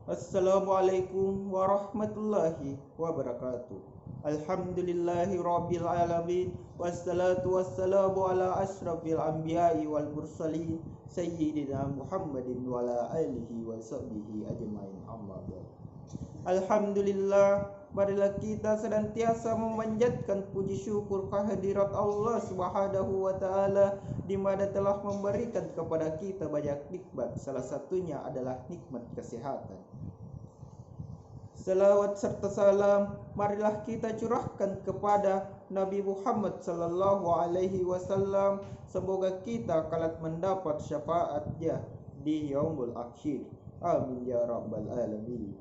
Assalamualaikum warahmatullahi wabarakatuh. Alhamdulillahi rabbil alamin. Wassalatu wassalamu ala ashrafil anbiya'i wal mursalin Sayyidina Muhammadin wa ala alihi wa sahbihi ajma'in, amma ba'd. Alhamdulillah, marilah kita senantiasa memanjatkan puji syukur kehadirat Allah Subhanahu wa taala di mana telah memberikan kepada kita banyak nikmat. Salah satunya adalah nikmat kesehatan. Selawat serta salam marilah kita curahkan kepada Nabi Muhammad sallallahu alaihi wasallam. Semoga kita kelak mendapat syafaatnya di yaumul akhir. Amin ya rabbal alamin.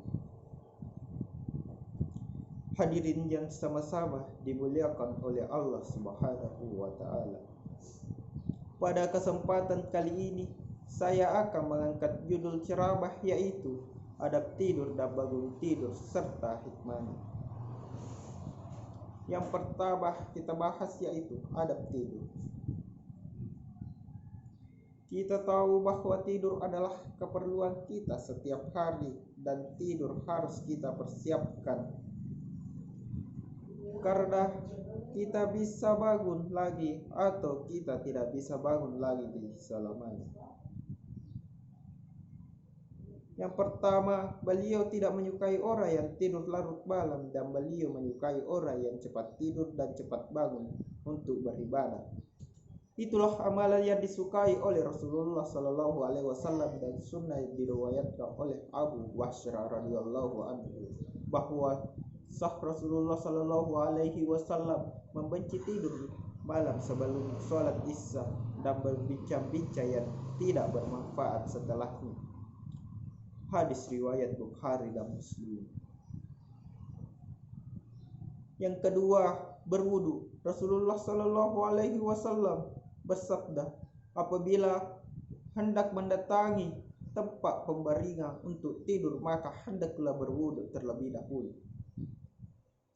Hadirin yang sama-sama dimuliakan oleh Allah Subhanahu wa taala. Pada kesempatan kali ini saya akan mengangkat judul ceramah yaitu adab tidur dan bangun tidur serta hikmahnya. Yang pertama kita bahas yaitu adab tidur. Kita tahu bahwa tidur adalah keperluan kita setiap hari dan tidur harus kita persiapkan karena kita bisa bangun lagi atau kita tidak bisa bangun lagi di selamanya. Yang pertama, beliau tidak menyukai orang yang tidur larut malam dan beliau menyukai orang yang cepat tidur dan cepat bangun untuk beribadah. Itulah amalan yang disukai oleh Rasulullah Sallallahu Alaihi Wasallam dan sunnah yang diriwayatkan oleh Abu Wahsyah radhiyallahu anhu bahwa sah Rasulullah Sallallahu Alaihi Wasallam membenci tidur malam sebelum sholat isya dan berbincang-bincang yang tidak bermanfaat setelahnya. Hadis riwayat Bukhari dan Muslim. Yang kedua, berwudu. Rasulullah Sallallahu Alaihi Wasallam bersabda, apabila hendak mendatangi tempat pembaringan untuk tidur maka hendaklah berwudu terlebih dahulu,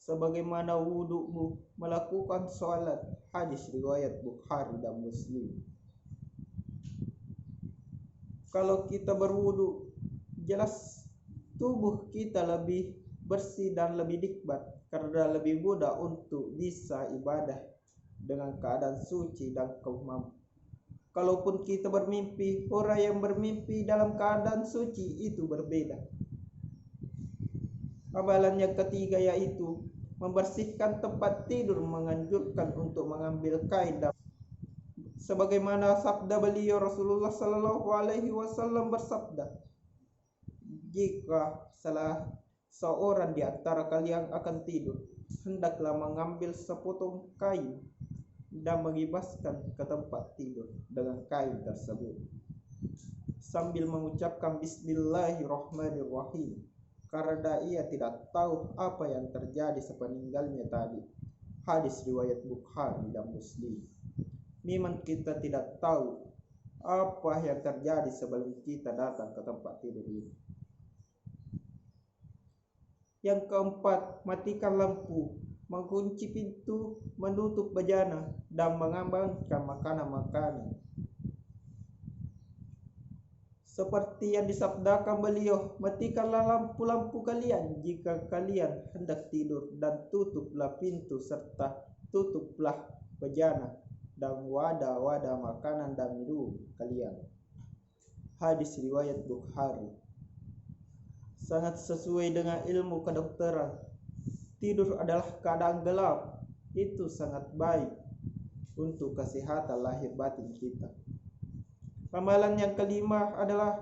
sebagaimana wudumu melakukan sholat. Hadis riwayat Bukhari dan Muslim. Kalau kita berwudu, jelas tubuh kita lebih bersih dan lebih nikmat karena lebih mudah untuk bisa ibadah dengan keadaan suci dan kemampuan. Kalaupun kita bermimpi, orang yang bermimpi dalam keadaan suci itu berbeda. Amalan yang ketiga yaitu membersihkan tempat tidur, menganjurkan untuk mengambil kain dan sebagaimana sabda beliau Rasulullah Sallallahu Alaihi Wasallam bersabda, jika salah seorang di antara kalian akan tidur, hendaklah mengambil sepotong kain dan mengibaskan ke tempat tidur dengan kain tersebut sambil mengucapkan Bismillahirrahmanirrahim, karena ia tidak tahu apa yang terjadi sepeninggalnya tadi. Hadis riwayat Bukhari dan Muslim. Memang kita tidak tahu apa yang terjadi sebelum kita datang ke tempat tidur ini. Yang keempat, matikan lampu, mengunci pintu, menutup bejana, dan mengamankan makanan-makanan. Seperti yang disabdakan beliau, matikanlah lampu-lampu kalian jika kalian hendak tidur, dan tutuplah pintu serta tutuplah bejana dan wadah-wadah makanan dan minum kalian. Hadis riwayat Bukhari. Sangat sesuai dengan ilmu kedokteran. Tidur adalah keadaan gelap. Itu sangat baik untuk kesehatan lahir batin kita. Amalan yang kelima adalah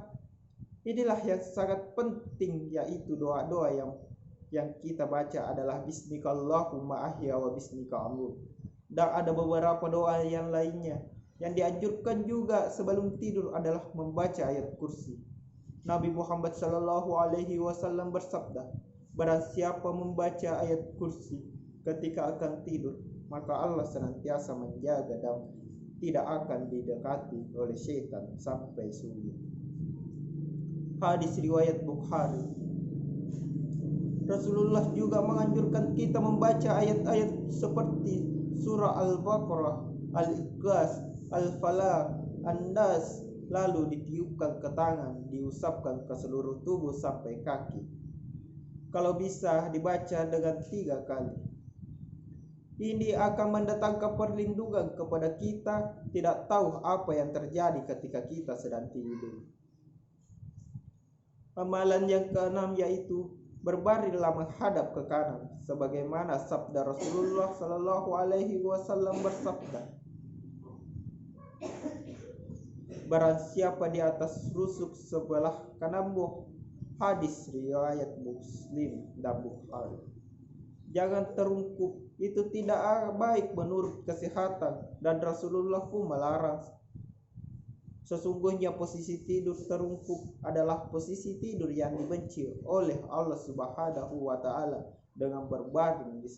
inilah yang sangat penting, yaitu doa-doa yang kita baca adalah Bismikallahumma ahya wa bismika amut. Dan ada beberapa doa yang lainnya. Yang dianjurkan juga sebelum tidur adalah membaca ayat kursi. Nabi Muhammad Sallallahu Alaihi Wasallam bersabda, barang siapa membaca ayat kursi ketika akan tidur, maka Allah senantiasa menjaga dan tidak akan didekati oleh syaitan sampai subuh. Hadis riwayat Bukhari. Rasulullah juga menganjurkan kita membaca ayat-ayat seperti surah Al-Baqarah, Al-Ikhlas, Al-Falaq, An-Nas, lalu ditiupkan ke tangan, diusapkan ke seluruh tubuh sampai kaki. Kalau bisa dibaca dengan 3 kali. Ini akan mendatangkan perlindungan kepada kita, tidak tahu apa yang terjadi ketika kita sedang tidur. Amalan yang keenam yaitu berbaringlah menghadap ke kanan, sebagaimana sabda Rasulullah Shallallahu Alaihi Wasallam bersabda, barang siapa di atas rusuk sebelah kananmu. Hadis riwayat Muslim dan Bukhari. Jangan terungkup, itu tidak baik menurut kesehatan, dan Rasulullah pun melarang. Sesungguhnya posisi tidur terungkup adalah posisi tidur yang dibenci oleh Allah Subhanahu wa Ta'ala, dengan berbaring di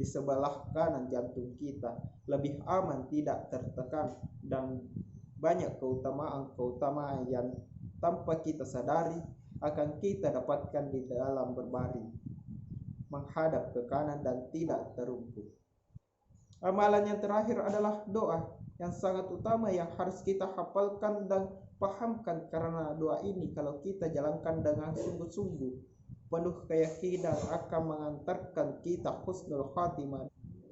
sebelah kanan jantung kita, lebih aman, tidak tertekan, dan banyak keutamaan yang tanpa kita sadari akan kita dapatkan di dalam berbaring menghadap ke kanan dan tidak terungkup. Amalan yang terakhir adalah doa yang sangat utama yang harus kita hafalkan dan pahamkan, karena doa ini kalau kita jalankan dengan sungguh-sungguh penuh keyakinan akan mengantarkan kita husnul khatimah.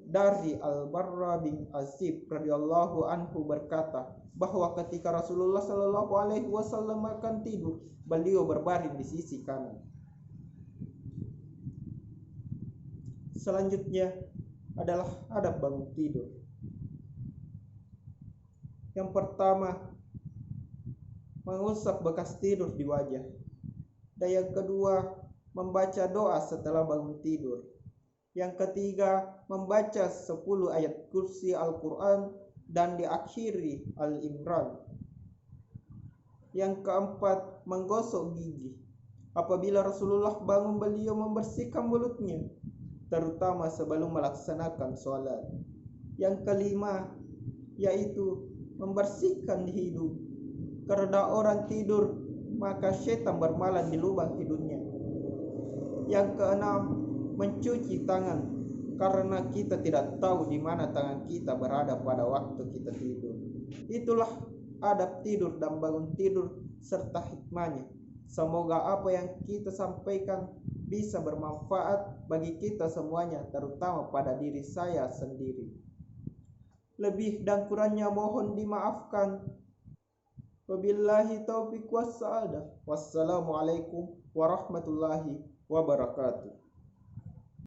Dari Al-Barra bin Azib radhiyallahu anhu berkata bahwa ketika Rasulullah Shallallahu Alaihi Wasallam akan tidur, beliau berbaring di sisi kanan. Selanjutnya adalah adab bangun tidur. Yang pertama, mengusap bekas tidur di wajah. Dan yang kedua, membaca doa setelah bangun tidur. Yang ketiga, membaca 10 ayat kursi Al-Quran dan diakhiri Al-Imran. Yang keempat, menggosok gigi. Apabila Rasulullah bangun, beliau membersihkan mulutnya, terutama sebelum melaksanakan sholat. Yang kelima, yaitu membersihkan hidung. Karena orang tidur, maka setan bermalam di lubang hidungnya. Yang keenam, mencuci tangan, karena kita tidak tahu di mana tangan kita berada pada waktu kita tidur. Itulah adab tidur dan bangun tidur serta hikmahnya. Semoga apa yang kita sampaikan bisa bermanfaat bagi kita semuanya, terutama pada diri saya sendiri. Lebih dan kurangnya mohon dimaafkan. Wabillahi taufiq wassa'adah. Wassalamualaikum warahmatullahi wabarakatuh.